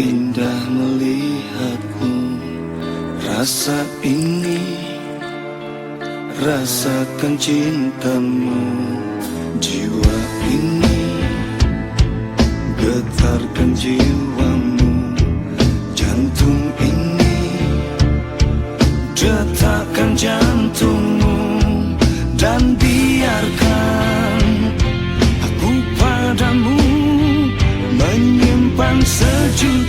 Indah melihatmu, rasa ini, rasakan cintamu. Jiwa ini, getarkan jiwamu. Jantung ini, detakkan jantungmu. Dan biarkan aku padamu menyimpan sejuta